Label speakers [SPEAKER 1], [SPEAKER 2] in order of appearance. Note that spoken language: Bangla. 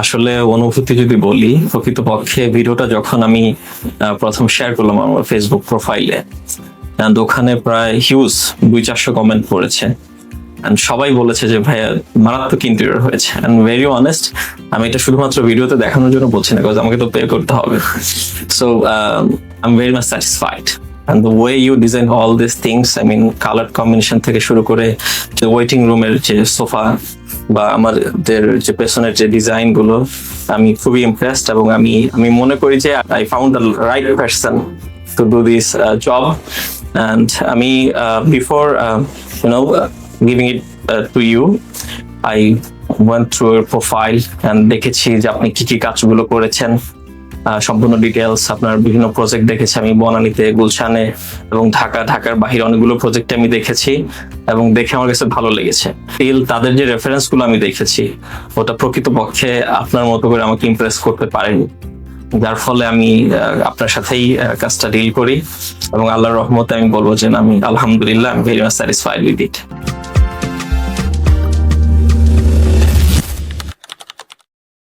[SPEAKER 1] আসলে অনুভূতি যদি বলি, প্রকৃতপক্ষে ভিডিওটা যখন আমি প্রথম শেয়ার করলাম আমার ফেসবুক প্রোফাইলে, ওখানে প্রায় হিউজ 200-400 কমেন্ট পড়েছে। সবাই বলেছে যে ভাইয়া মারাত্মক ইন্টেরিয়র হয়েছে। এন্ড ভেরি অনেস্ট, আমি এটা শুধুমাত্র ভিডিওতে দেখানোর জন্য বলছি না, বিকজ আমাকে তো পে করতে হবে। So I am very much satisfied. And the way you design all these things, I mean color combination থেকে শুরু করে যে ওয়েটিং রুমের যে সোফা বা আমাদের যে পেছনের যে ডিজাইন গুলো, আমি খুবই ইমপ্রেসড। এবং আমি মনে করি যে I found the right person to do this job. And আমি before giving it to you, I went through your profile and দেখেছি যে আপনি কি কি কাজগুলো করেছেন, সম্পূর্ণ ডিটেলস, আপনার বিভিন্ন প্রজেক্ট দেখেছি আমি বনানীতে, গুলশানে এবং ঢাকার বাহিরে অনেকগুলো প্রজেক্ট আমি দেখেছি এবং দেখে আমার কাছে ভালো লেগেছে। তাদের যে রেফারেন্স গুলো আমি দেখেছি, ওটা প্রকৃতপক্ষে আপনার মতো করে আমাকে ইমপ্রেস করতে পারেনি, যার ফলে আমি আপনার সাথেই কাজটা ডিল করি এবং আল্লাহর রহমতে আমি বলবো যে আমি আলহামদুলিল্লাহ, I am very much satisfied with it.